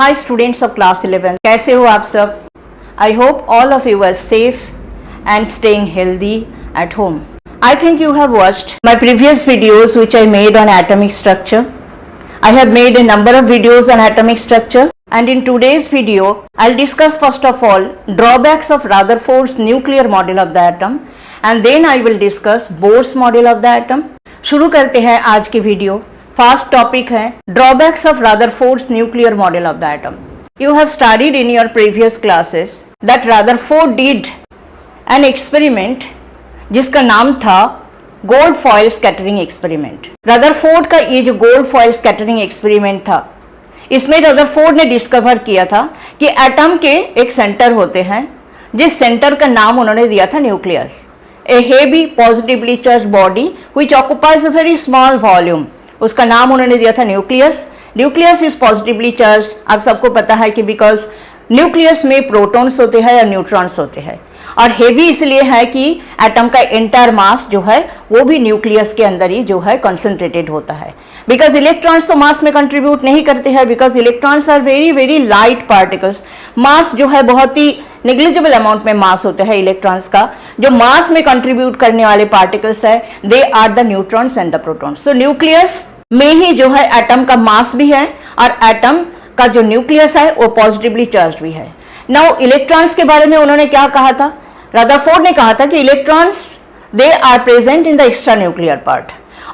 Hi students of class 11, कैसे हो आप सब? I hope all of you are safe and staying healthy at home. I think you have watched my previous videos which I made on atomic structure. I have made a number of videos on atomic structure, and in today's video I'll discuss first of all drawbacks of Rutherford's nuclear model of the atom, and then I will discuss Bohr's model of the atom. शुरू करते हैं आज की video. First topic है drawbacks of Rutherford's nuclear model of the atom. You have studied in your previous classes that Rutherford did an experiment जिसका नाम था gold foil scattering experiment. Rutherford का ये जो गोल्ड फॉयल स्कैटरिंग एक्सपेरिमेंट था, इसमें Rutherford ने डिस्कवर किया था कि एटम के एक सेंटर होते हैं, जिस सेंटर का नाम उन्होंने दिया था nucleus. A heavy positively charged body which occupies a very small volume, उसका नाम उन्होंने दिया था nucleus. Nucleus is positively charge. आप सबको पता है कि बिकॉज न्यूक्लियस में प्रोटॉन्स होते हैं या न्यूट्रॉन्स होते हैं, और हेवी इसलिए है कि एटम का एंटायर मास जो है वो भी न्यूक्लियस के अंदर ही जो है कंसंट्रेटेड होता है. बिकॉज इलेक्ट्रॉन्स तो मास में कंट्रीब्यूट नहीं करते हैं, because electrons are very very light particles. Mass जो है बहुत ही नेग्लिजिबल अमाउंट में मास होता है इलेक्ट्रॉन्स का. जो मास में कंट्रीब्यूट करने वाले पार्टिकल्स है they are the neutrons and the protons. So nucleus में ही जो है एटम का मास भी है, और एटम का जो न्यूक्लियस है वो पॉजिटिवली चार्ज्ड भी है. नाउ इलेक्ट्रॉन्स के बारे में उन्होंने क्या कहा था? रदरफोर्ड ने कहा था कि electrons they are present in the extra nuclear part,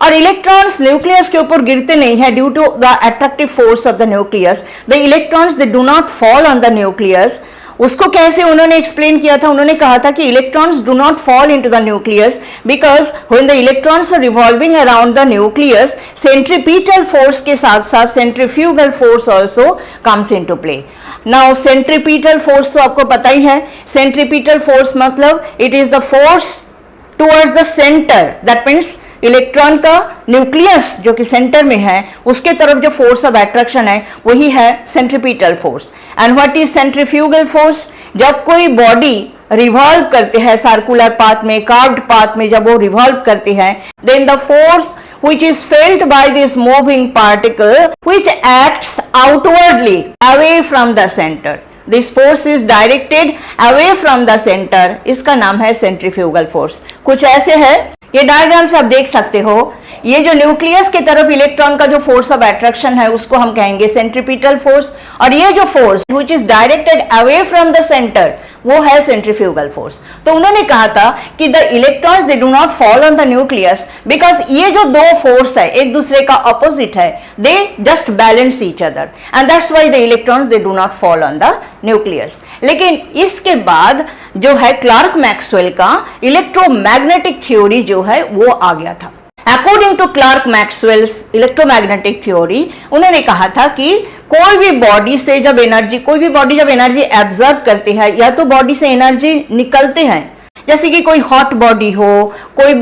और इलेक्ट्रॉन्स न्यूक्लियस के ऊपर गिरते नहीं है due to the attractive force of the nucleus. The electrons they do not fall on the nucleus. उसको कैसे उन्होंने एक्सप्लेन किया था? उन्होंने कहा था कि electrons do not fall into the nucleus because when the electrons are revolving around the nucleus, centripetal force के साथ साथ centrifugal force also comes into play. Now centripetal force तो आपको पता ही है. सेंट्रीपिटल फोर्स मतलब it is the force towards the centre. That means electron का न्यूक्लियस जो कि सेंटर में है उसके तरफ जो फोर्स ऑफ अट्रैक्शन है वही है centripetal force. And what is centrifugal force? जब कोई बॉडी रिवॉल्व करते हैं सर्कुलर पाथ में, कार्व्ड पाथ में, जब वो रिवॉल्व करते हैं, then the force which is felt by this moving particle which acts outwardly away from the center. This force is directed away from the center. इसका नाम है सेंट्रीफ्यूगल फोर्स. कुछ ऐसे है, ये डायग्राम से आप देख सकते हो. ये जो न्यूक्लियस की तरफ इलेक्ट्रॉन का जो फोर्स ऑफ अट्रैक्शन है उसको हम कहेंगे सेंट्रीपिटल फोर्स, और ये जो force which is directed away from the centre वो है सेंट्रीफ्यूगल फोर्स. तो उन्होंने कहा था कि the electrons they do not fall on the nucleus because ये जो दो फोर्स है एक दूसरे का ऑपोजिट है, they just balance each other, and that's why the electrons they do not fall on the nucleus. लेकिन इसके बाद जो है क्लार्क मैक्सवेल का इलेक्ट्रोमैग्नेटिक थ्योरी जो है वो आ गया था. According to Clark Maxwell's electromagnetic theory, उन्होंने कहा था कि कोई भी बॉडी जब एनर्जी एब्जॉर्ब करती है या तो बॉडी से एनर्जी निकलते हैं, जैसे कि कोई हॉट बॉडी हो, कोई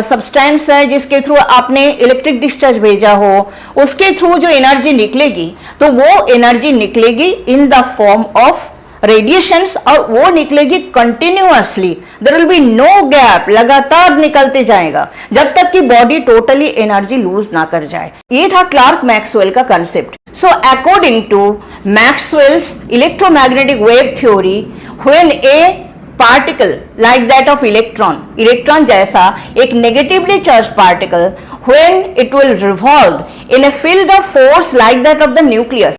सब्सटेंस है जिसके थ्रू आपने इलेक्ट्रिक डिस्चार्ज भेजा हो, उसके थ्रू जो एनर्जी निकलेगी तो वो एनर्जी निकलेगी in the form of radiations, और वो निकलेगी continuously. There will be no gap, लगातार निकलते जाएगा जब तक कि बॉडी टोटली एनर्जी लूज ना कर जाए. ये था क्लार्क मैक्सवेल का concept. So according to Maxwell's electromagnetic wave theory, when a particle like that of electron जैसा एक negatively charged particle, when it will revolve in a field of force like that of the nucleus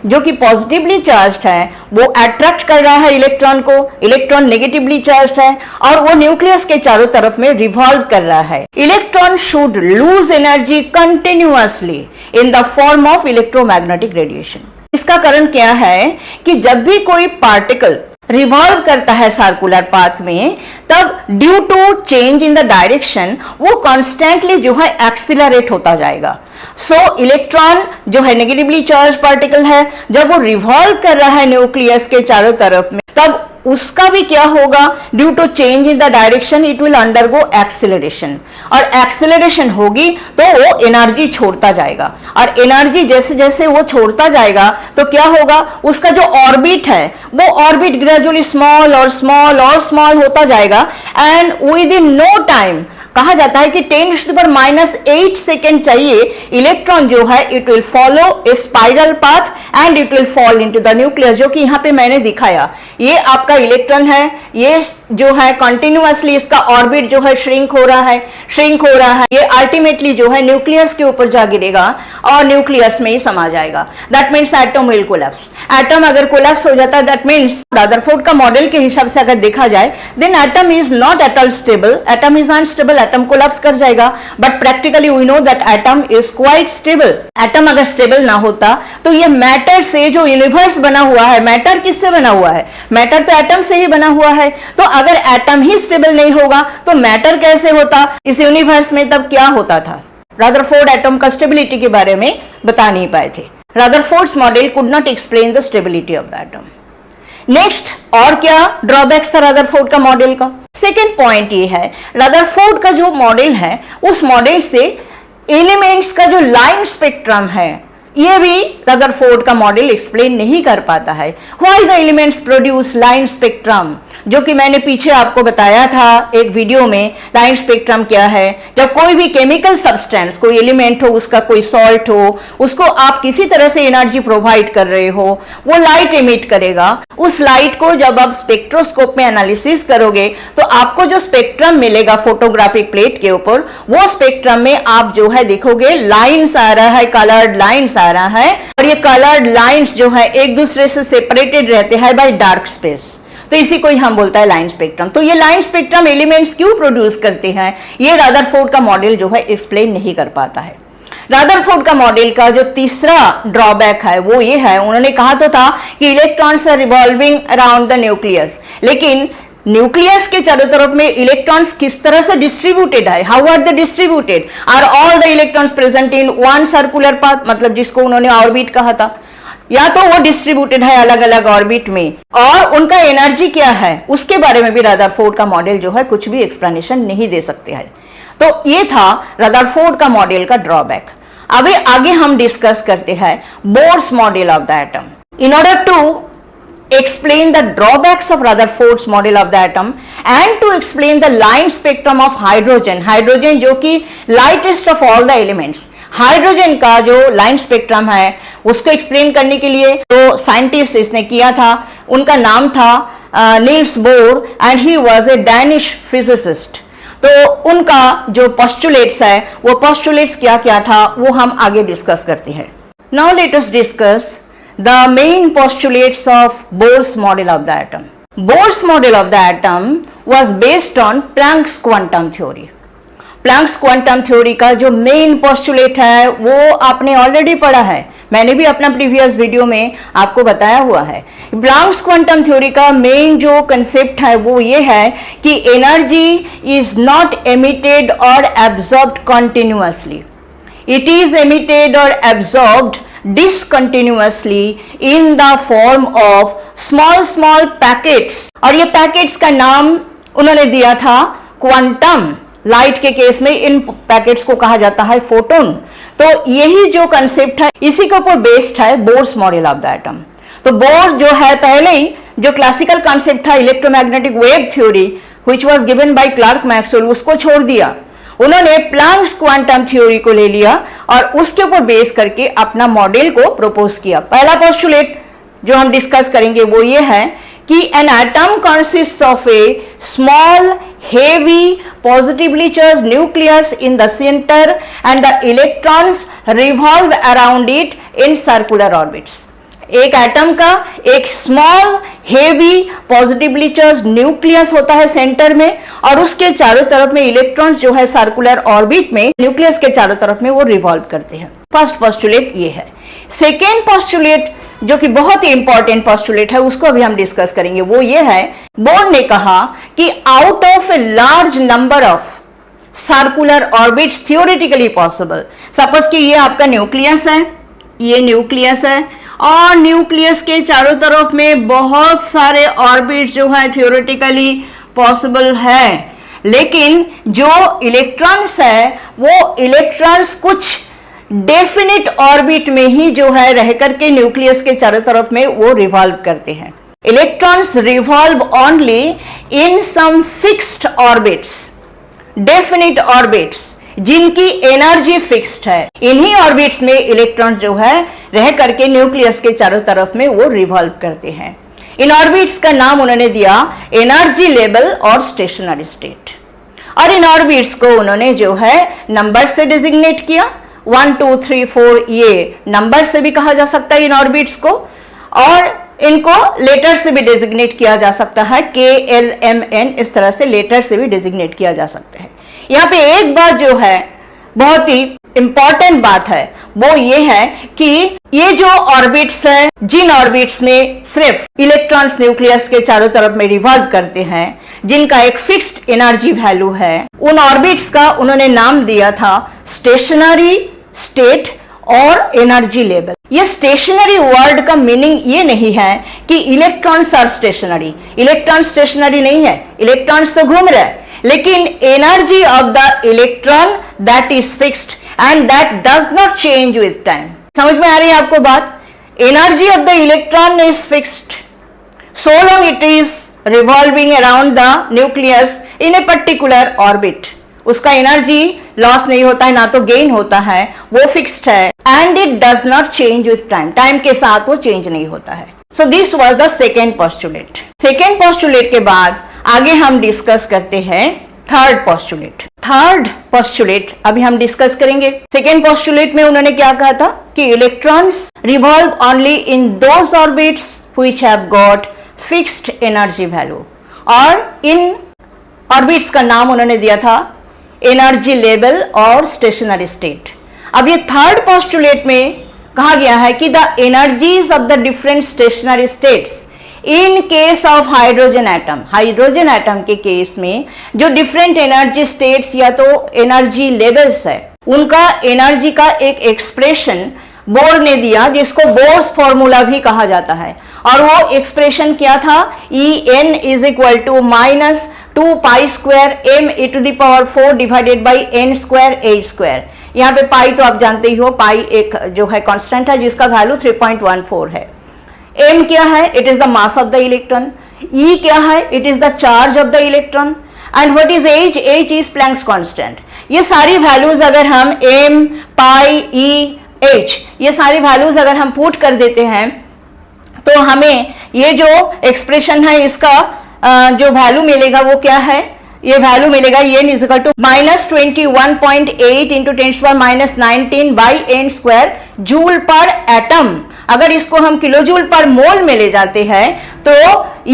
जो कि positively charged है वो attract कर रहा है electron को, इलेक्ट्रॉन नेगेटिवली चार्ज्ड है और वो न्यूक्लियस के चारों तरफ में रिवॉल्व कर रहा है. Electron should lose energy continuously in the form of electromagnetic radiation. इसका कारण क्या है कि जब भी कोई पार्टिकल रिवॉल्व करता है सर्कुलर पाथ में, तब due to change in the direction वो कॉन्स्टेंटली जो है एक्सिलरेट होता जाएगा. सो इलेक्ट्रॉन जो है नेगेटिवली चार्ज पार्टिकल है, जब वो रिवॉल्व कर रहा है न्यूक्लियस के चारों तरफ में, तब उसका भी क्या होगा? Due to change in the direction it will undergo acceleration, और एक्सेलरेशन होगी तो वो एनर्जी छोड़ता जाएगा, और एनर्जी जैसे जैसे वो छोड़ता जाएगा तो क्या होगा? उसका जो ऑर्बिट है वो ऑर्बिट ग्रेजुअली स्मॉल और स्मॉल और स्मॉल होता जाएगा, and within no time कहा जाता है कि 10⁻⁸ सेकेंड चाहिए इलेक्ट्रॉन जो है it will follow A spiral path and it will fall into the nucleus, जो कि यहां पे मैंने दिखाया। ये आपका इलेक्ट्रॉन है, ये जो है कंटिन्यूअसली इसका ऑर्बिट जो है श्रिंक हो रहा है, ये अल्टीमेटली जो है न्यूक्लियस के ऊपर जा गिरेगा और न्यूक्लियस में ही समा जाएगा। That means atom will collapse. Atom अगर कोलैप्स हो जाता है दैट मीन्स रदरफोर्ड का मॉडल के हिसाब से अगर देखा जाए then atom is not at all stable, atom is unstable, atom collapse कर जाएगा। But practically we know that atom is quite stable. Atom अगर स्टेबल ना होता तो ये मैटर से जो यूनिवर्स बना हुआ है, मैटर किससे बना हुआ है? मैटर तो एटम से ही बना हुआ है। तो अगर एटम ही स्टेबल नहीं होगा तो मैटर कैसे होता इस यूनिवर्स में? तब क्या होता था? रदरफोर्ड एटम का स्टेबिलिटी के बारे में बता नहीं पाए थे। Rutherford's model could not explain the stability of the atom. Next, और क्या ड्रॉबैक्स था रदरफोर्ड का मॉडल का? सेकेंड पॉइंट ये है, रदरफोर्ड का जो मॉडल है उस मॉडल से एलिमेंट्स का जो लाइन स्पेक्ट्रम है ये भी रदरफोर्ड का मॉडल एक्सप्लेन नहीं कर पाता है। Why the elements produce line spectrum, जो कि मैंने पीछे आपको बताया था एक वीडियो में। लाइन स्पेक्ट्रम क्या है? जब कोई भी केमिकल सब्सटेंस, कोई एलिमेंट हो, उसका कोई सॉल्ट हो, उसको आप किसी तरह से एनर्जी प्रोवाइड कर रहे हो, वो लाइट एमिट करेगा। उस लाइट को जब आप स्पेक्ट्रोस्कोप में एनालिसिस करोगे तो आपको जो स्पेक्ट्रम मिलेगा फोटोग्राफिक प्लेट के ऊपर, वो स्पेक्ट्रम में आप जो है देखोगे लाइन्स आ रहा है, कलर्ड लाइन्स आ रहा है, और ये कलर्ड लाइन्स जो है एक दूसरे से सेपरेटेड रहते हैं बाय डार्क स्पेस। तो इसी को ही हम बोलता है लाइन स्पेक्ट्रम। तो ये लाइन स्पेक्ट्रम एलिमेंट्स क्यों प्रोड्यूस करते हैं, ये रदरफोर्ड का मॉडल जो है एक्सप्लेन नहीं कर पाता है। रदरफोर्ड का मॉडल का जो तीसरा ड्रॉबैक है वो ये है, उन्होंने कहा तो था कि electrons are revolving around the nucleus, लेकिन न्यूक्लियस के चारों तरफ में इलेक्ट्रॉन्स किस तरह से डिस्ट्रीब्यूटेड है? How are they distributed? Are all the electrons present in one circular path, मतलब जिसको उन्होंने ऑर्बिट कहा था, या तो वो डिस्ट्रीब्यूटेड है अलग अलग ऑर्बिट में, और उनका एनर्जी क्या है उसके बारे में भी रदरफोर्ड का मॉडल जो है कुछ भी एक्सप्लेनेशन नहीं दे सकते हैं। तो ये था रदरफोर्ड का मॉडल का ड्रॉबैक। अभी आगे हम डिस्कस करते हैं Bohr's model of the atom. In order to explain the drawbacks of Rutherford's model of the atom and to explain the line spectrum of hydrogen जो कि lightest of all the elements, hydrogen का जो line spectrum है उसको explain करने के लिए जो साइंटिस्ट इसने किया था उनका नाम था Niels Bohr and he was a Danish physicist. तो उनका जो पोस्टुलेट्स है वो पोस्टुलेट्स क्या क्या था वो हम आगे डिस्कस करते हैं। Now let us discuss the main postulates of Bohr's model of the atom. Bohr's model of the atom was based on Planck's quantum theory. Planck's quantum theory का जो main postulate है वो आपने ऑलरेडी पढ़ा है, मैंने भी अपना प्रीवियस वीडियो में आपको बताया हुआ है। Planck's quantum theory का मेन जो कंसेप्ट है वो ये है कि energy is not emitted or absorbed continuously. It is emitted or absorbed discontinuously in the form of small packets, और ये पैकेट्स का नाम उन्होंने दिया था क्वांटम। लाइट के केस में इन पैकेट्स को कहा जाता है फोटोन। तो यही जो कंसेप्ट है इसी के ऊपर बेस्ड है Bohr's model of the atom. तो बोर जो है पहले ही जो क्लासिकल कॉन्सेप्ट था electromagnetic wave theory which was given by Clark Maxwell, उसको छोड़ दिया। उन्होंने प्लैंक्स क्वांटम थ्योरी को ले लिया और उसके ऊपर बेस करके अपना मॉडल को प्रपोज किया। पहला पोस्टुलेट जो हम डिस्कस करेंगे वो ये है कि an atom consists of A small heavy positively charged nucleus in the centre and the electrons revolve around it in circular orbits. एक एटम का एक small heavy positively charged nucleus होता है सेंटर में, और उसके चारों तरफ में इलेक्ट्रॉन्स जो है सर्कुलर ऑर्बिट में न्यूक्लियस के चारों तरफ में वो रिवॉल्व करते हैं। फर्स्ट पोस्टुलेट ये है। सेकेंड पोस्टुलेट जो कि बहुत ही इंपॉर्टेंट पोस्टुलेट है उसको अभी हम डिस्कस करेंगे, वो ये है बोर ने कहा कि out of a large number of circular orbits theoretically possible, suppose कि ये आपका न्यूक्लियस है, ये न्यूक्लियस है और न्यूक्लियस के चारों तरफ में बहुत सारे ऑर्बिट जो है थियोरेटिकली पॉसिबल है, लेकिन जो इलेक्ट्रॉन्स है वो इलेक्ट्रॉन्स कुछ डेफिनिट ऑर्बिट में ही जो है रह करके न्यूक्लियस के चारों तरफ में वो रिवॉल्व करते हैं। Electrons revolve only in some fixed orbits, definite orbits जिनकी एनर्जी फिक्स्ड है, इन्हीं ऑर्बिट्स में इलेक्ट्रॉन जो है रह करके न्यूक्लियस के चारों तरफ में वो रिवॉल्व करते हैं। इन ऑर्बिट्स का नाम उन्होंने दिया एनर्जी लेवल और स्टेशनरी स्टेट। और इन ऑर्बिट्स को उन्होंने जो है नंबर से डिजिग्नेट किया, 1 2 3 4 ये नंबर से भी कहा जा सकता है इन ऑर्बिट्स को, और इनको लेटर से भी डिजिग्नेट किया जा सकता है, KLMN इस तरह से लेटर से भी डिजिग्नेट किया जा सकता है। यहाँ पे एक बात जो है बहुत ही इंपॉर्टेंट बात है वो ये है कि ये जो ऑर्बिट्स है, जिन ऑर्बिट्स में सिर्फ इलेक्ट्रॉन्स न्यूक्लियस के चारों तरफ में रिवॉल्व करते हैं, जिनका एक फिक्स्ड एनर्जी वैल्यू है, उन ऑर्बिट्स का उन्होंने नाम दिया था स्टेशनरी स्टेट और एनर्जी लेवल। ये स्टेशनरी वर्ड का मीनिंग ये नहीं है कि electrons are stationary, electron stationary नहीं है, इलेक्ट्रॉन्स तो घूम रहे हैं, लेकिन energy of the electron that is fixed and that does not change with time. समझ में आ रही है आपको बात? Energy of the electron is fixed so long it is revolving around the nucleus in a particular orbit. उसका energy loss नहीं होता है, ना तो गेन होता है, वो फिक्स्ड है, and it does not change with time, time के साथ वो चेंज नहीं होता है। So this was the second postulate. Second postulate के बाद आगे हम डिस्कस करते हैं थर्ड पोस्टुलेट। थर्ड पोस्टुलेट अभी हम डिस्कस करेंगे। सेकेंड पोस्टुलेट में उन्होंने क्या कहा था कि electrons revolve only in those orbits which have got fixed energy value, और इन ऑर्बिट्स का नाम उन्होंने दिया था एनर्जी लेवल और स्टेशनरी स्टेट। अब ये थर्ड पोस्टुलेट में कहा गया है कि the energies of the different stationary states in case of hydrogen atom, hydrogen atom के केस में जो डिफरेंट एनर्जी स्टेट्स या तो एनर्जी लेवल्स है, उनका एनर्जी का एक एक्सप्रेशन बोर ने दिया, जिसको बोर्स फॉर्मूला भी कहा जाता है, और वो एक्सप्रेशन क्या था, En is equal to minus 2 pi square m e to the power 4 divided by n square h square. यहाँ पे पाई तो आप जानते ही हो, पाई एक जो है कांस्टेंट है जिसका वैल्यू 3.14 है। m क्या है, it is the mass of the electron. E क्या है, it is the charge of the electron. And what is h, h is Planck's constant. ये सारी वैल्यूज अगर हम m, पाई, e, h ये सारी वैल्यूज अगर हम पुट कर देते हैं तो हमें ये जो एक्सप्रेशन है इसका जो वैल्यू मिलेगा वो क्या है, ये वैल्यू मिलेगा n is equal to minus 21.8 into 10⁻⁻19 by n square joule per atom. अगर इसको हम किलो जूल पर मोल में ले जाते हैं तो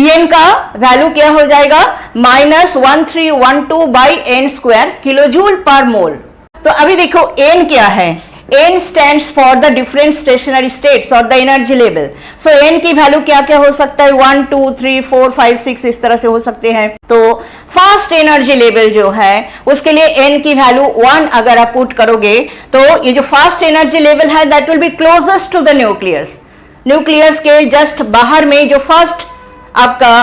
En का वैल्यू क्या हो जाएगा, minus 1312 by n square kilo joule per mole. तो अभी देखो n क्या है, n stands for the different stationary states और the energy level. So n की वैल्यू क्या क्या हो सकता है, 1 2 3 4 5 6 इस तरह से हो सकते हैं। तो फास्ट एनर्जी लेवल जो है उसके लिए n की वैल्यू 1 अगर आप पुट करोगे तो ये जो फास्ट एनर्जी लेवल है that will be closest to the nucleus. Nucleus के जस्ट बाहर में जो फर्स्ट आपका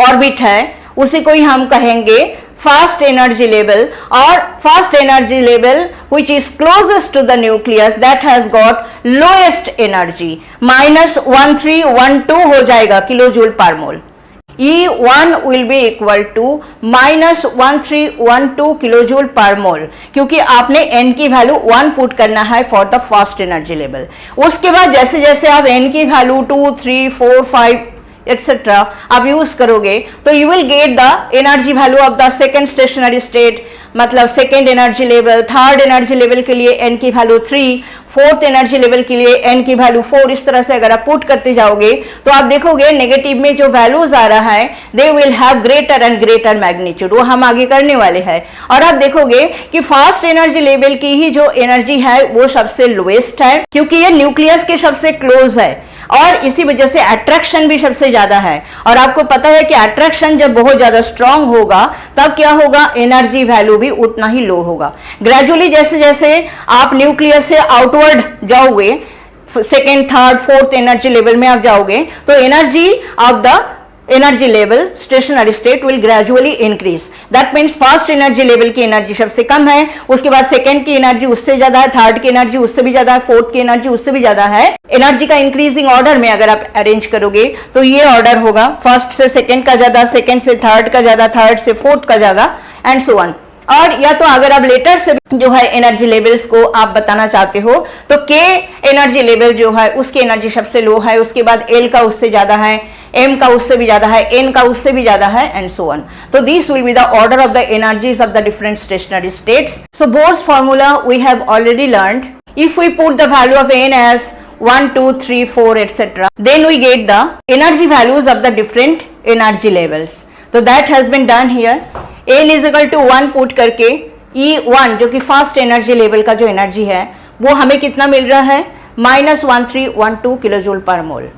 ऑर्बिट है उसी को ही हम कहेंगे fast energy level, or fast energy level which is closest to the nucleus that has got lowest energy, minus 1312 हो जाएगा kilo joule per mole. E1 will be equal to minus 1312 kilo joule per mole, क्योंकि आपने n की value 1 put करना है for the fast energy level. उसके बाद जैसे जैसे आप n की वैल्यू 2 3 4 5 एक्सेट्रा आप यूज करोगे तो you will get the energy value of the second stationary state, मतलब second energy level. Third energy level के लिए n की वैल्यू 3, फोर्थ एनर्जी लेवल के लिए n की वैल्यू 4। इस तरह से अगर आप पुट करते जाओगे तो आप देखोगे नेगेटिव में जो वैल्यूज आ रहा है they will have greater and greater magnitude, वो हम आगे करने वाले हैं। और आप देखोगे कि फास्ट एनर्जी लेवल की ही जो एनर्जी है वो सबसे लोएस्ट है, क्योंकि ये न्यूक्लियस के सबसे क्लोज है और इसी वजह से अट्रैक्शन भी सबसे ज्यादा है। और आपको पता है कि अट्रैक्शन जब बहुत ज्यादा स्ट्रांग होगा तब क्या होगा, एनर्जी वैल्यू भी उतना ही लो होगा। ग्रेजुअली जैसे जैसे आप न्यूक्लियस से आउटवर्ड जाओगे, second third fourth energy level में आप जाओगे तो energy of the energy level stationery state will gradually increase. That means first energy level की एनर्जी सबसे कम है, उसके बाद सेकंड की एनर्जी उससे ज्यादा है, थर्ड की एनर्जी उससे भी ज्यादा है, फोर्थ की एनर्जी उससे भी ज्यादा है। एनर्जी का इंक्रीजिंग ऑर्डर में अगर आप अरेंज करोगे तो ये ऑर्डर होगा, फर्स्ट से सेकंड का ज्यादा, सेकंड से थर्ड का ज्यादा, थर्ड से फोर्थ का ज्यादा, एंड सो ऑन। और या तो अगर आप लेटर से जो है एनर्जी लेवल्स को आप बताना चाहते हो तो के एनर्जी लेवल जो है उसकी एनर्जी सबसे लो है, उसके बाद एल का उससे ज्यादा है, एम का उससे भी ज्यादा है, एन का उससे भी ज्यादा है, एंड सो ऑन. तो this will be the order of the energies of the different stationary states. So Bohr's formula we have already learned. If we put the value of n as 1, 2, 3, 4 etc. then we get the energy values of the different energy levels. So that has been done here. n is equal to 1 put करके E1 जो कि fast energy level का जो energy है वो हमें कितना मिल रहा है, -1312 किलोजूल पर मोल.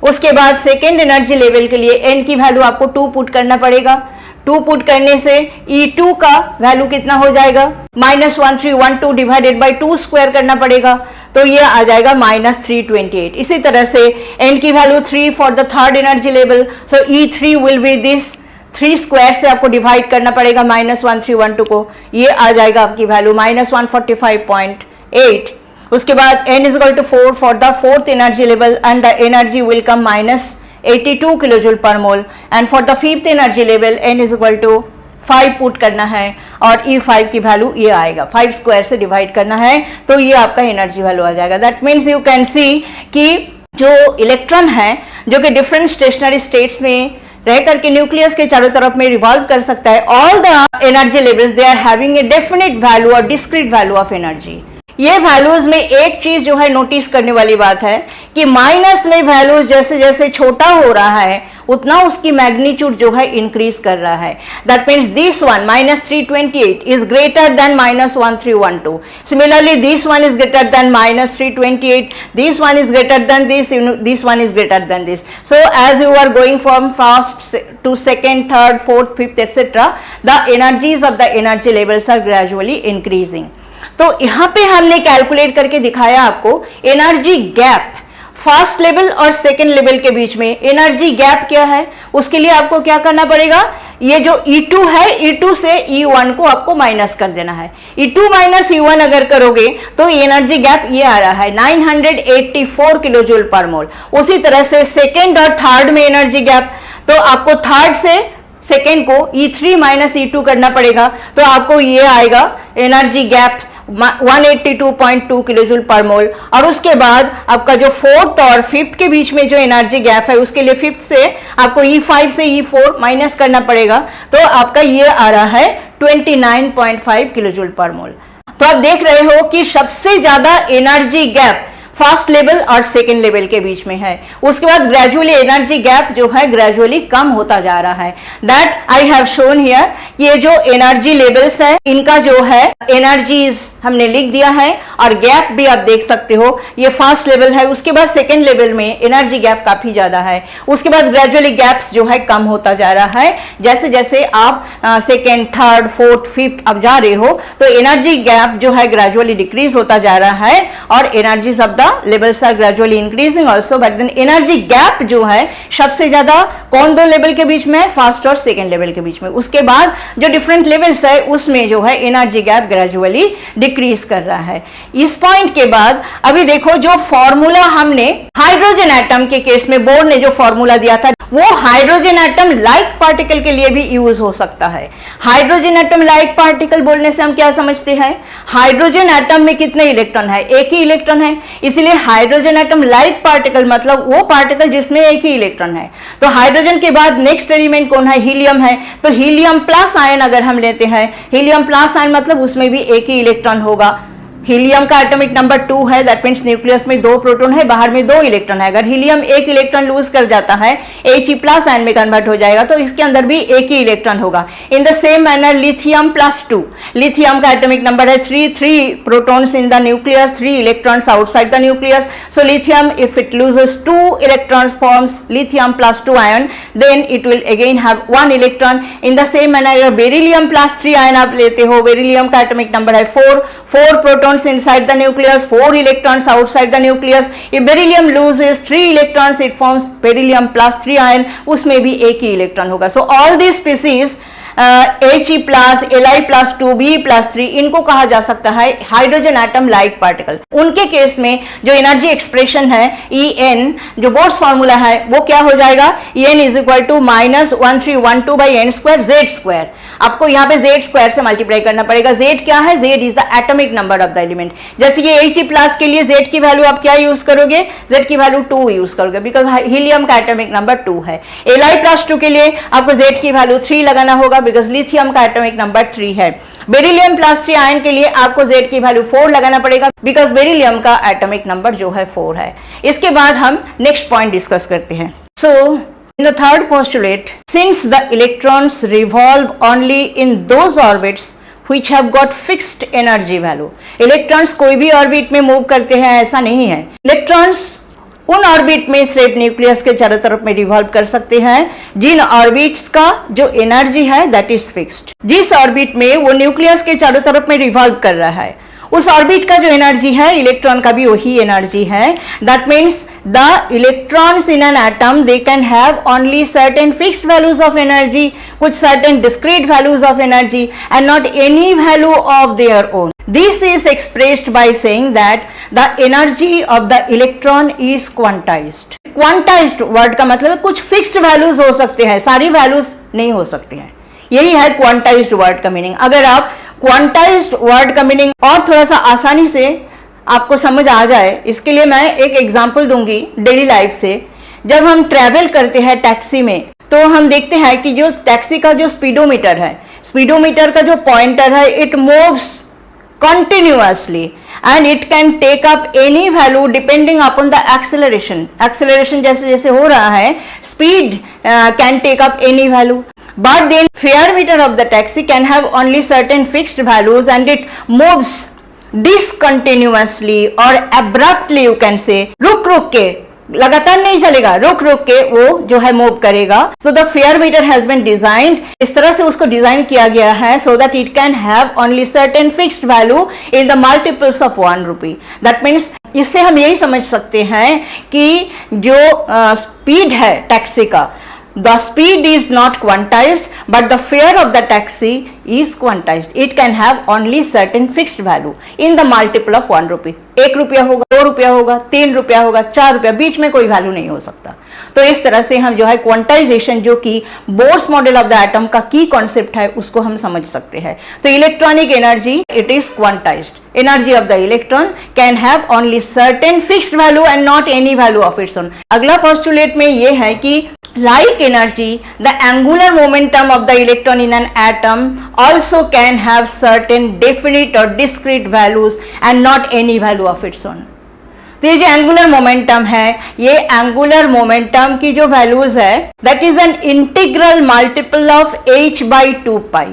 उसके बाद सेकेंड एनर्जी लेवल के लिए n की वैल्यू आपको 2 पुट करना पड़ेगा. 2 पुट करने से E2 का वैल्यू कितना हो जाएगा, -1312 डिवाइडेड बाई 2 स्क्वायर करना पड़ेगा, तो ये आ जाएगा -328. इसी तरह से n की value 3 for the third energy level, so E3 will be this 3 square से आपको डिवाइड करना पड़ेगा -1312 को, ये आ जाएगा आपकी वैल्यू -145.8. उसके बाद n is equal to 4 for the fourth energy level and the energy will come -82 kilojoule per mole. And for the fifth energy level n is equal to 5 put करना है और E5 की वैल्यू ये आएगा, 5 square से divide करना है तो ये आपका एनर्जी वैल्यू आ जाएगा. That means you can see कि जो इलेक्ट्रॉन है जो कि डिफरेंट स्टेशनरी स्टेट्स में रह करके न्यूक्लियस के चारों तरफ में रिवॉल्व कर सकता है. All the energy levels they are having a definite value और डिस्क्रीट वैल्यू ऑफ एनर्जी. ये वैल्यूज में एक चीज जो है नोटिस करने वाली बात है कि माइनस में वैल्यूज जैसे जैसे छोटा हो रहा है उतना उसकी मैग्नीट्यूड जो है इंक्रीज कर रहा है. That means this one -328 is greater than -1312. Similarly this one is greater than -328, this one is greater than this one is greater than this. So as you are going from first to second, third, fourth, fifth etcetera, the energies of the energy levels are gradually increasing. तो यहां पे हमने calculate करके दिखाया आपको energy gap first level और second level के बीच में. एनर्जी गैप क्या है, उसके लिए आपको क्या करना पड़ेगा, ये जो E2 है E2 से E1 को आपको माइनस कर देना है. E2 माइनस E1 अगर करोगे तो एनर्जी गैप ये आ रहा है 984 किलोजूल पर मोल. उसी तरह से सेकेंड और थर्ड में एनर्जी गैप, तो आपको थर्ड से सेकेंड को E3 माइनस E2 करना पड़ेगा, तो आपको ये आएगा एनर्जी गैप 182.2 किलोजूल पर मोल. और उसके बाद आपका जो फोर्थ और फिफ्थ के बीच में जो एनर्जी गैप है उसके लिए फिफ्थ से आपको E5 से E4 माइनस करना पड़ेगा, तो आपका ये आ रहा है 29.5 किलोजूल पर मोल. तो आप देख रहे हो कि सबसे ज्यादा एनर्जी गैप फर्स्ट लेवल और सेकेंड लेवल के बीच में है. उसके बाद ग्रेजुअली एनर्जी गैप जो है ग्रेजुअली कम होता जा रहा है. That I have shown here. ये जो एनर्जी लेवल्स है इनका जो है एनर्जीज हमने लिख दिया है और गैप भी आप देख सकते हो. ये फर्स्ट लेवल है, उसके बाद सेकेंड लेवल में एनर्जी गैप काफी ज्यादा है. उसके बाद ग्रेजुअली गैप्स जो है कम होता जा रहा है. जैसे जैसे आप सेकेंड, थर्ड, फोर्थ, फिफ्थ अब जा रहे हो तो एनर्जी गैप जो है ग्रेजुअली डिक्रीज होता जा रहा है और energies of levels are gradually increasing also. But then energy gap जो है सबसे ज्यादा कौन दो लेवल के बीच में है, फर्स्ट और सेकेंड लेवल के बीच में. उसके बाद जो डिफरेंट लेवल्स है उसमें जो है एनर्जी गैप ग्रेजुअली डिक्रीज कर रहा है. इस पॉइंट के बाद अभी देखो जो फॉर्मूला हमने हाइड्रोजन एटम के केस में बोर्ड ने जो फॉर्मूला दिया था वो हाइड्रोजन एटम लाइक पार्टिकल के लिए भी यूज हो सकता है. हाइड्रोजन एटम लाइक पार्टिकल बोलने से हम क्या समझते हैं, हाइड्रोजन एटम में कितने इलेक्ट्रॉन है, एक ही इलेक्ट्रॉन है. इसलिए हाइड्रोजन एटम लाइक पार्टिकल मतलब वो पार्टिकल जिसमें एक ही इलेक्ट्रॉन है. तो हाइड्रोजन के बाद नेक्स्ट एलिमेंट कौन है, हीलियम है. तो हीलियम प्लस आयन अगर हम लेते हैं, हीलियम प्लस आयन मतलब उसमें भी एक ही इलेक्ट्रॉन होगा. हीलियम का एटॉमिक नंबर 2 है, दैट मीन्स न्यूक्लियस में 2 प्रोटॉन है, बाहर में 2 इलेक्ट्रॉन है. अगर हीलियम एक इलेक्ट्रॉन लूज कर जाता है He प्लस आयन में कन्वर्ट हो जाएगा तो इसके अंदर भी एक ही इलेक्ट्रॉन होगा. In the same manner lithium plus 2, lithium का एटॉमिक नंबर है 3 protons in the nucleus, 3 electrons outside the nucleus. So lithium if it loses 2 electrons forms lithium plus 2 ion, then it will again have 1 electron. In the same manner beryllium plus 3 ion आप लेते हो, beryllium का atomic number है 4 protons inside the nucleus, 4 electrons outside the nucleus. If beryllium loses 3 electrons, it forms beryllium plus 3 ion. उसमें भी एक ही electron होगा. So all these species He plus Li plus 2b plus 3, इनको कहा जा सकता है हाइड्रोजन एटम लाइक पार्टिकल। उनके केस में जो एनर्जी एक्सप्रेशन है En, जो बोर्स फॉर्मूला है वो क्या हो जाएगा, En is equal to -1312 by n square z square. आपको यहाँ पे जेड स्क्वायर से मल्टीप्लाई करना पड़ेगा। जेड क्या है, Z is the atomic number of the element. जैसे ये He प्लस के लिए जेड की वैल्यू आप क्या यूज करोगे, जेड की वैल्यू 2 यूज करोगे, बिकॉज हीलियम का एटॉमिक नंबर 2 है। Li प्लस 2 के लिए आपको जेड की वैल्यू 3 लगाना होगा, बिकॉज लिथियम का एटॉमिक नंबर 3 है। बेरिलियम प्लस 3 आयन के लिए आपको जेड की वैल्यू 4 लगाना पड़ेगा, बिकॉज बेरिलियम का एटॉमिक नंबर जो है 4 है। इसके बाद हम नेक्स्ट पॉइंट डिस्कस करते हैं। सो in the third postulate, since the electrons revolve only in those orbits which have got fixed energy value, electrons कोई भी ऑर्बिट में मूव करते हैं ऐसा नहीं है। इलेक्ट्रॉन्स उन ऑर्बिट में सिर्फ न्यूक्लियस के चारों तरफ में रिवॉल्व कर सकते हैं जिन ऑर्बिट्स का जो एनर्जी है दैट इज फिक्स्ड। जिस ऑर्बिट में वो न्यूक्लियस के चारों तरफ में रिवॉल्व कर रहा है उस ऑर्बिट का जो एनर्जी है, इलेक्ट्रॉन का भी वही एनर्जी है। That means the electrons in an atom they can have only certain fixed values of energy, कुछ certain discrete values of energy and not any value of their own. This is expressed by saying that the energy of the electron is quantized. Quantized word का मतलब है कुछ fixed values हो सकते हैं, सारी values नहीं हो सकते हैं। यही है quantized word का मीनिंग। अगर आप quantized word का मीनिंग और थोड़ा सा आसानी से आपको समझ आ जाए, इसके लिए मैं एक एग्जांपल दूंगी डेली लाइफ से। जब हम ट्रैवल करते हैं टैक्सी में तो हम देखते हैं कि जो टैक्सी का जो स्पीडोमीटर है, स्पीडोमीटर का जो पॉइंटर है, it moves continuously and it can take up any value depending upon the acceleration जैसे जैसे हो रहा है, speed can take up any value, but then fare meter of the taxi can have only certain fixed values and it moves discontinuously or abruptly, you can say रुक रुक के, लगातार नहीं चलेगा, रुक रुक के वो जो है मूव करेगा। So the fare meter has been designed, इस तरह से उसको डिजाइन किया गया है so that it can have only certain fixed value in the multiples of 1 rupee. That means इससे हम यही समझ सकते हैं कि जो स्पीड है टैक्सी का, the speed is not quantized but the fare of the taxi is quantized. It can have only certain fixed value in the multiple of 1 rupee. 1 रुपया होगा, 2 रुपया होगा, 3 रुपया होगा, 4 रुपया, बीच में कोई वैल्यू नहीं हो सकता। तो इस तरह से हम जो है क्वांटाइजेशन, जो कि bourse model of the atom का की कॉन्सेप्ट है, उसको हम समझ सकते हैं। तो electronic energy it is quantized. Energy of the electron can have only certain fixed value and not any value of its own. अगला पोस्टुलेट में ये है कि like energy, the angular momentum of the electron in an atom also can have certain definite or discrete values and not any value of its own. तो ये जो angular momentum है, ये एंगुलर मोमेंटम की जो वैल्यूज है that is an integral multiple of h by 2 pi।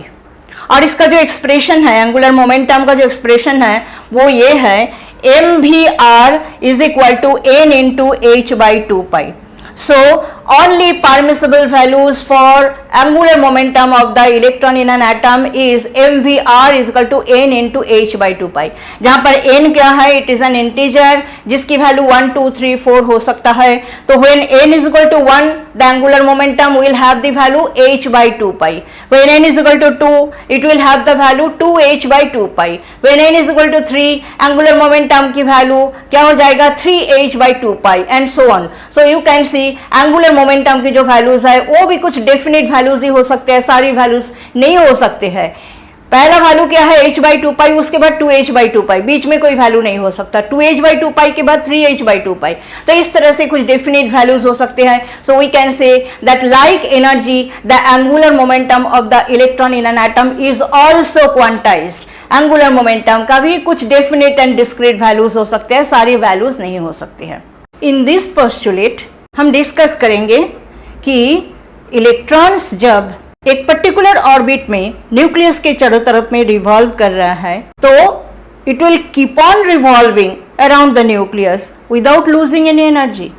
और इसका जो एक्सप्रेशन है, एंगुलर मोमेंटम का जो एक्सप्रेशन है वो ये है mvr is equal to n into h by 2 pi। So only permissible values for angular momentum of the electron in an atom is mvr is equal to n into h by 2 pi। जहाँ पर n क्या है, it is an integer जिसकी value 1, 2, 3, 4 हो सकता है। तो when n is equal to 1 the angular momentum will have the value h by 2 pi। when n is equal to 2 it will have the value 2h by 2 pi। when n is equal to 3 angular momentum की value क्या हो जाएगा, 3h by 2 pi and so on। so you can see angular momentum की जो values है वो भी कुछ डेफिनेट वैल्यूज ही हो सकते हैं, सारी वैल्यूज नहीं हो सकते हैं। पहला वैल्यू क्या है, h by 2 pi, उसके बाद 2h by 2 pi, बीच में कोई वैल्यू नहीं हो सकता। 2h by 2 pi के बाद 3h by 2 pi। तो इस तरह से कुछ डेफिनेट वैल्यूज हो सकते हैं। So we can say that like energy the angular momentum of the electron in an atom is also quantized. Angular momentum का भी कुछ डेफिनेट एंड डिस्क्रीट वैल्यूज हो सकते हैं, सारी वैल्यूज नहीं हो सकती है। इन दिस पोस्टुलेट हम डिस्कस करेंगे कि इलेक्ट्रॉन्स जब एक पर्टिकुलर ऑर्बिट में न्यूक्लियस के चारों तरफ में रिवॉल्व कर रहा है तो it will keep on revolving around the nucleus without losing any energy,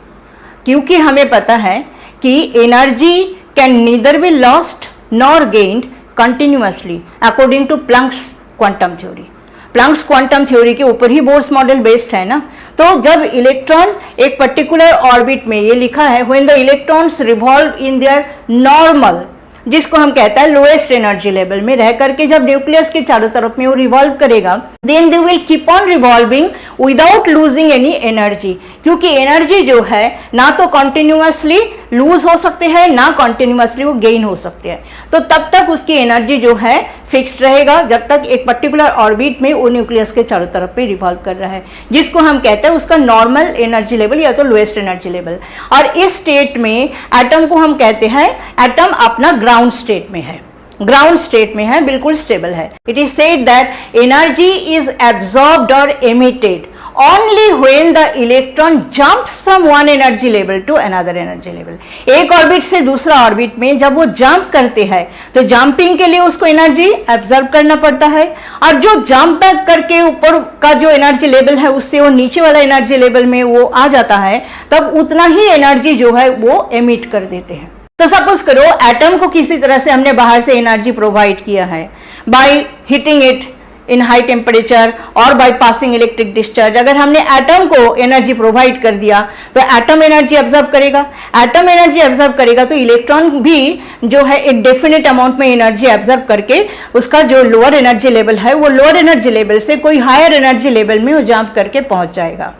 क्योंकि हमें पता है कि energy can neither be lost nor gained continuously according to Planck's quantum theory. Planck's quantum theory के ऊपर ही बोर्स मॉडल बेस्ड है ना। तो जब इलेक्ट्रॉन एक पर्टिकुलर ऑर्बिट में, ये लिखा है when the electrons revolve in their normal जिसको हम कहते हैं लोएस्ट एनर्जी लेवल में रह करके जब न्यूक्लियस के चारों तरफ में वो रिवॉल्व करेगा, then they will keep on revolving without losing any energy, क्योंकि एनर्जी जो है ना तो कॉन्टिन्यूसली लूज हो सकते हैं ना कॉन्टिन्यूसली वो गेन हो सकते हैं। तो तब तक उसकी एनर्जी जो है फिक्स्ड रहेगा जब तक एक पर्टिकुलर ऑर्बिट में वो न्यूक्लियस के चारों तरफ पे रिवॉल्व कर रहा है, जिसको हम कहते हैं उसका नॉर्मल एनर्जी लेवल या तो लोएस्ट एनर्जी लेवल। और इस स्टेट में एटम को हम कहते हैं एटम अपना ग्राउंड स्टेट में है, ग्राउंड स्टेट में है, बिल्कुल स्टेबल है। It is said that energy is absorbed और emitted only when the electron jumps from one energy level to another energy level। एक ऑर्बिट से दूसरा ऑर्बिट में जब वो जंप करते हैं तो जंपिंग के लिए उसको एनर्जी एब्जॉर्ब करना पड़ता है, और जो जंप बैक करके ऊपर का जो एनर्जी लेवल है उससे वो नीचे वाला एनर्जी लेवल में वो आ जाता है, तब उतना ही एनर्जी जो है वो एमिट कर देते हैं। तो सपोज करो एटम को किसी तरह से हमने बाहर से एनर्जी प्रोवाइड किया है by heating it in high temperature और बाय पासिंग इलेक्ट्रिक डिस्चार्ज। अगर हमने एटम को एनर्जी प्रोवाइड कर दिया तो एटम एनर्जी एब्जॉर्ब करेगा, एटम एनर्जी एब्जॉर्ब करेगा तो इलेक्ट्रॉन भी जो है एक डेफिनेट अमाउंट में एनर्जी एब्जॉर्ब करके उसका जो लोअर एनर्जी लेवल है वो लोअर एनर्जी लेवल से कोई हायर एनर्जी लेवल में वो जंप करके पहुंच जाएगा।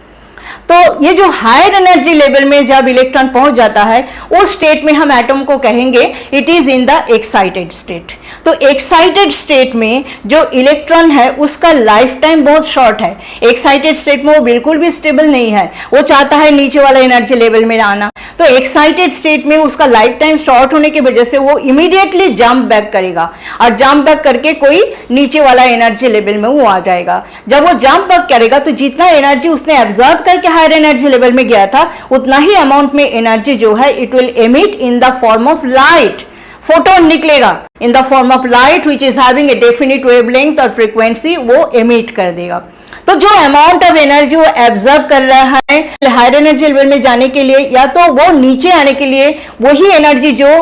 तो ये जो हायर एनर्जी लेवल में जब इलेक्ट्रॉन पहुंच जाता है उस स्टेट में हम एटम को कहेंगे it is in the excited state. तो एक्साइटेड स्टेट में जो इलेक्ट्रॉन है उसका लाइफ टाइम बहुत शॉर्ट है। एक्साइटेड स्टेट में वो बिल्कुल भी स्टेबल नहीं है, वो चाहता है नीचे वाला एनर्जी लेवल में आना। तो एक्साइटेड स्टेट में उसका लाइफ टाइम शॉर्ट होने की वजह से वो इमीडिएटली जंप बैक करेगा और जंप बैक करके कोई नीचे वाला एनर्जी लेवल में वो आ जाएगा। जब वो जंप बैक करेगा तो जितना एनर्जी उसने एब्जॉर्ब करके हायर एनर्जी लेवल में गया था उतना ही अमाउंट में एनर्जी जो है it will emit in the form of light. Photon निकलेगा in the form of light which is having a definite wavelength और फ्रीक्वेंसी, वो एमिट कर देगा। तो जो अमाउंट ऑफ एनर्जी वो एब्जॉर्ब कर रहा है हायर एनर्जी लेवल में जाने के लिए या तो वो नीचे आने के लिए, वही एनर्जी जो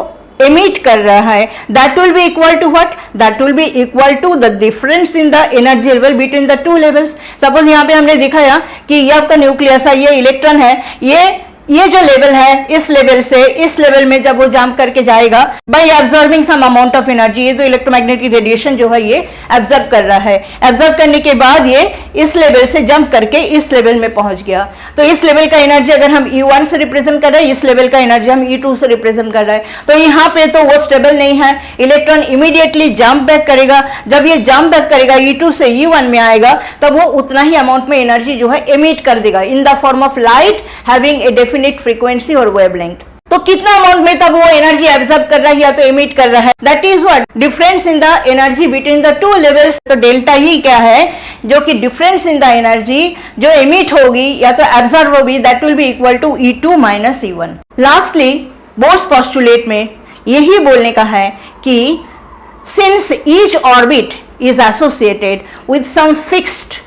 emit कर रहा है that will be equal to what? That will be equal to the difference in the energy level between the two levels। Suppose यहाँ पे हमने दिखाया कि ये आपका न्यूक्लियस है, ये इलेक्ट्रॉन है, ये जो लेवल है इस लेवल से इस लेवल में जब वो जंप करके जाएगा by absorbing some amount of energy, ये तो इलेक्ट्रोमैग्नेटिक रेडिएशन जो है ये एब्जॉर्ब कर रहा है। एब्जॉर्ब करने के बाद ये इस लेवल से जंप करके इस लेवल में पहुंच गया। तो इस लेवल का एनर्जी अगर हम E1 से रिप्रेजेंट कर रहे हैं, इस लेवल का एनर्जी हम E2 से रिप्रेजेंट कर रहे हैं, तो यहाँ पे तो वो स्टेबल नहीं है। इलेक्ट्रॉन इमीडिएटली जंप बैक करेगा, जब ये जंप बैक करेगा E2 से E1 में आएगा तब वो उतना ही अमाउंट में एनर्जी जो है एमिट कर देगा इन the form of light having a definite frequency और वेवलेंथ। तो कितना अमाउंट में तब वो एनर्जी एब्जॉर्ब कर रहा है या तो एमिट कर रहा है, that is what difference in the energy between the two levels. तो डेल्टा ई क्या है, जो कि डिफरेंस इन द एनर्जी जो एमिट होगी या तो एब्जॉर्ब होगी, that will be equal to E2 minus E1। Lastly Bohr's postulate में यही बोलने का है कि since each orbit is associated with some fixed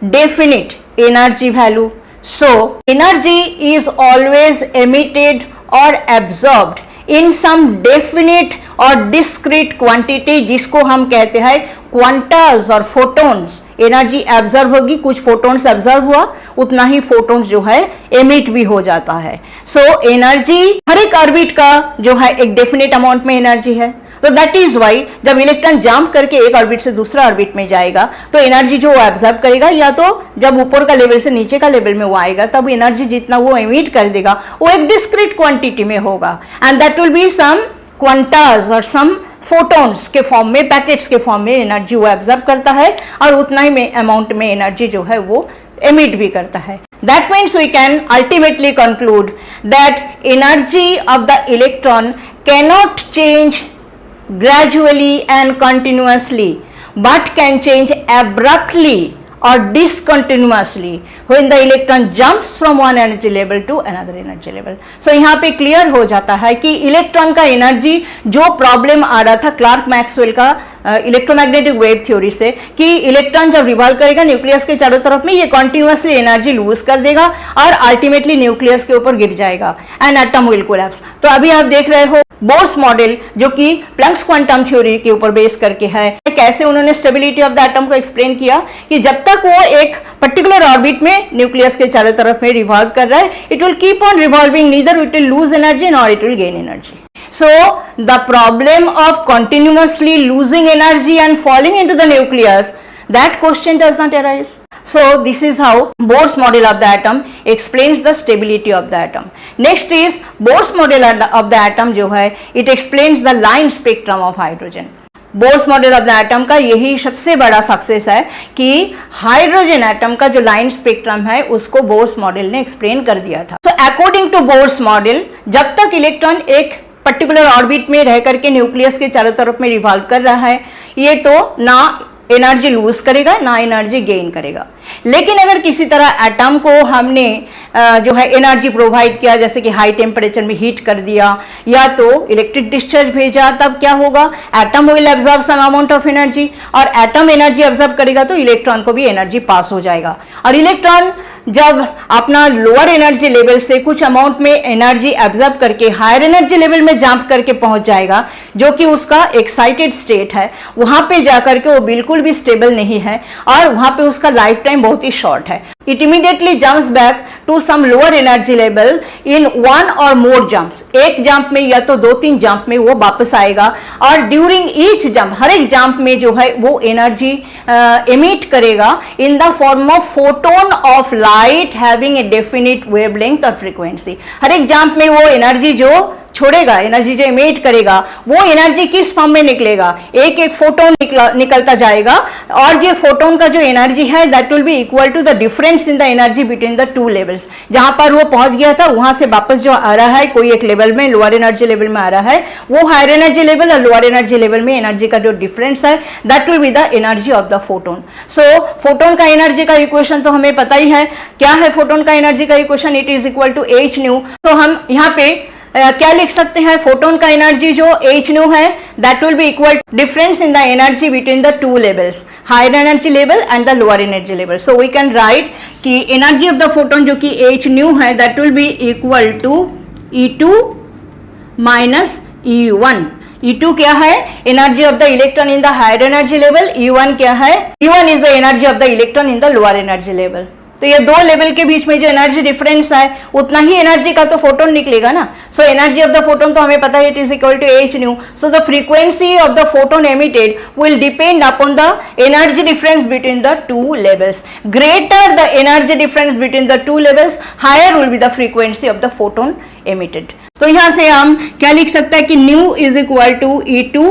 definite energy value, so energy is always emitted or absorbed in some definite और discrete quantity, जिसको हम कहते हैं क्वांटास और फोटोन्स। एनर्जी एब्जॉर्ब होगी, कुछ फोटोन्स एब्जॉर्ब हुआ, उतना ही फोटोन्स जो है एमिट भी हो जाता है। सो एनर्जी हर एक ऑर्बिट का जो है एक डेफिनेट अमाउंट में एनर्जी है। तो दैट इज वाई जब इलेक्ट्रॉन जंप करके एक ऑर्बिट से दूसरा ऑर्बिट में जाएगा तो एनर्जी जो वो एब्जॉर्ब करेगा या तो जब ऊपर का लेवल से नीचे का लेवल में वो आएगा तब एनर्जी जितना वो एमिट कर देगा वो एक डिस्क्रीट क्वांटिटी में होगा, and that will be some quantas और सम फोटोन्स के फॉर्म में, पैकेट्स के फॉर्म में एनर्जी वो एब्जॉर्ब करता है और उतना ही में अमाउंट में एनर्जी जो है वो एमिट भी करता है। That means we can ultimately conclude that energy of the electron cannot change gradually and continuously, but can change abruptly or discontinuously when the electron jumps from one energy level to another energy level। So यहाँ पे clear हो जाता है कि electron का energy जो problem आ रहा था क्लार्क मैक्सवेल का इलेक्ट्रोमैग्नेटिक वेव थ्योरी से कि इलेक्ट्रॉन जब रिवॉल्व करेगा न्यूक्लियस के चारों तरफ में ये कॉन्टिन्यूसली एनर्जी लूज कर देगा और अल्टीमेटली न्यूक्लियस के ऊपर गिर जाएगा एंड एटम विल कोलैप्स। तो अभी आप देख रहे हो बोर्स मॉडल जो कि प्लैंक्स क्वांटम थ्योरी के ऊपर बेस करके है, कैसे उन्होंने स्टेबिलिटी ऑफ द एटम को एक्सप्लेन किया कि जब तक वो एक पर्टिकुलर ऑर्बिट में न्यूक्लियस के चारों तरफ में रिवॉल्व कर रहा है, it will keep on revolving, neither it will lose energy nor it will gain energy. So the problem of continuously losing energy and falling into the nucleus, that question does not arise. So this is how Bohr's model of the atom explains the stability of the atom. Next is Bohr's model of the atom जो है it explains the line spectrum of hydrogen. Bourse model of the atom का यही सबसे बड़ा success है कि hydrogen atom का जो लाइन स्पेक्ट्रम है उसको बोर्स मॉडल ने एक्सप्लेन कर दिया था. So according to Bohr's model, जब तक इलेक्ट्रॉन एक पर्टिकुलर ऑर्बिट में रह करके न्यूक्लियस के चारों तरफ में रिवॉल्व कर रहा है, ये तो ना एनर्जी लूज करेगा ना एनर्जी गेन करेगा. लेकिन अगर किसी तरह एटम को हमने जो है एनर्जी प्रोवाइड किया, जैसे कि हाई टेम्परेचर में हीट कर दिया या तो इलेक्ट्रिक डिस्चार्ज भेजा, तब क्या होगा, atom will absorb some amount of energy, और एटम एनर्जी एब्जॉर्ब करेगा तो इलेक्ट्रॉन को भी एनर्जी पास हो जाएगा. और इलेक्ट्रॉन जब अपना लोअर एनर्जी लेवल से कुछ अमाउंट में एनर्जी एब्जॉर्ब करके हायर एनर्जी लेवल में जंप करके पहुंच जाएगा, जो कि उसका एक्साइटेड स्टेट है, वहां पे जाकर के वो बिल्कुल भी स्टेबल नहीं है और वहां पे उसका लाइफ टाइम बहुत ही शॉर्ट है. It immediately jumps back to some lower energy level in one or more jumps. एक जंप में या तो 2-3 जंप में वो वापस आएगा और ड्यूरिंग ईच जंप, हर एक जंप में जो है वो एनर्जी एमिट करेगा इन the form of photon of light having a definite wavelength और फ्रीक्वेंसी. हर एक जंप में वो एनर्जी जो छोड़ेगा, एनर्जी जो इमेट करेगा, वो एनर्जी किस फॉर्म में निकलेगा, एक एक फोटोन निकलता जाएगा, और ये फोटोन का जो एनर्जी है that will be equal to the difference in the energy between the two levels. जहां पर वो पहुंच गया था वहां से वापस जो आ रहा है कोई एक लेवल में, लोअर एनर्जी लेवल में आ रहा है, वो हायर एनर्जी लेवल और लोअर एनर्जी लेवल में एनर्जी का जो डिफरेंस है that will be the energy of the photon. So photon का एनर्जी का इक्वेशन तो हमें पता ही है. क्या है फोटोन का एनर्जी का equation? It is equal to h nu. तो हम यहाँ पे क्या लिख सकते हैं? फोटोन का एनर्जी जो एच न्यू है that will be equal difference in the energy between the two levels, higher energy level and the lower energy level. So we can write कि एनर्जी ऑफ द फोटोन जो कि h nu है that will be equal to E2 minus E1. E2 क्या है? Energy of the electron in the higher energy level. E1 क्या है? E1 is the energy of the electron in the lower energy level. तो ये दो level के बीच में जो एनर्जी डिफरेंस है उतना ही एनर्जी का तो फोटोन निकलेगा ना. So energy of the photon तो हमें पता है it is equal to h nu. So the frequency of the photon emitted will depend upon the energy difference between the two levels. Greater the energy difference between the two levels, higher will be the frequency of the photon emitted. तो यहां से हम क्या लिख सकते हैं कि nu is equal to E2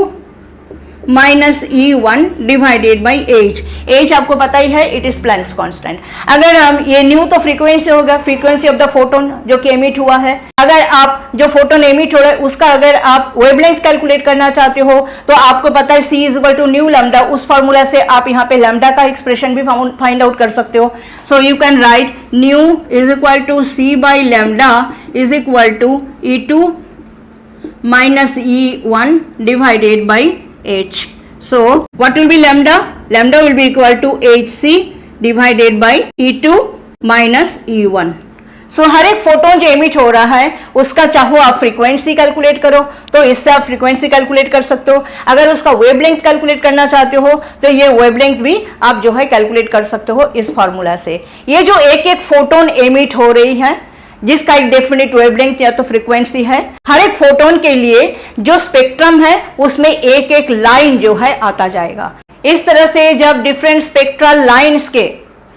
minus E1 divided by H. H आपको पता ही है, इट इज प्लैंक्स कांस्टेंट. अगर हम ये न्यू तो फ्रीक्वेंसी होगा, फ्रीक्वेंसी ऑफ द फोटोन जो कि एमिट हुआ है. अगर आप जो फोटोन एमिट हो रहा है उसका अगर आप वेवलेंथ कैलकुलेट करना चाहते हो तो आपको पता है C is equal to nu lambda. उस फॉर्मूला से आप यहाँ पे लैम्डा का एक्सप्रेशन भी फाइंड आउट कर सकते हो. So you can write nu is equal to C by lambda is equal to E2 minus E1 divided by H. So what will be lambda? Lambda will be equal to hc divided by E2 minus E1. So हर एक photon जो emit हो रहा है उसका चाहो आप frequency calculate करो तो इससे आप फ्रीक्वेंसी कैलकुलेट कर सकते हो. अगर उसका वेवलेंथ कैलकुलेट करना चाहते हो तो ये वेवलेंथ भी आप जो है कैलकुलेट कर सकते हो इस फॉर्मूला से. ये जो एक एक फोटोन एमिट हो रही है जिसका एक डेफिनेट वेवलेंथ या तो फ्रीक्वेंसी है, हर एक फोटोन के लिए जो स्पेक्ट्रम है उसमें एक एक लाइन जो है आता जाएगा. इस तरह से जब डिफरेंट स्पेक्ट्रल लाइंस के,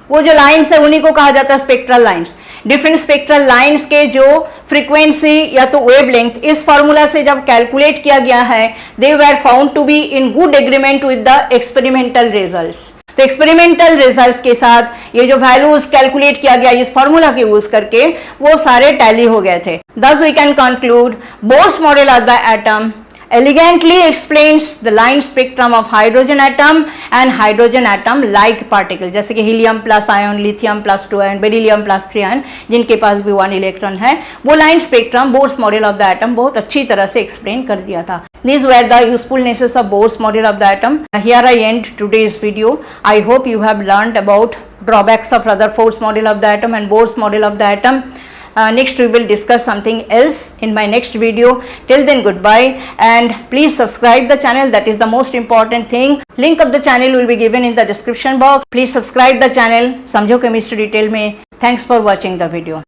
वो जो लाइंस है उन्हीं को कहा जाता है spectral lines. Different spectral lines के जो फ्रीक्वेंसी या तो वेवलेंथ इस फॉर्मूला से जब कैलकुलेट किया गया है, they were found to be in good agreement with the experimental results. तो एक्सपेरिमेंटल रिजल्ट्स के साथ ये जो वैल्यूज कैलकुलेट किया गया इस फॉर्मूला के यूज करके वो सारे टैली हो गए थे. Thus we can conclude Bohr's model of the atom elegantly explains the line spectrum of hydrogen atom and hydrogen atom like particle, जैसे कि helium plus ion, lithium plus 2 ion, beryllium plus 3 ion, जिनके पास भी 1 electron है, वो line spectrum Bohr's model of the atom बहुत अच्छी तरह से एक्सप्लेन कर दिया था. These were the usefulnesses of Bohr's model of the atom. Here I end today's video. I hope you have learned about drawbacks of Rutherford's model of the atom and Bohr's model of the atom. Next we will discuss something else in my next video. Till then, goodbye, and please subscribe the channel. That is the most important thing. Link of the channel will be given in the description box. Please subscribe the channel. समझो chemistry detail में. Thanks for watching the video.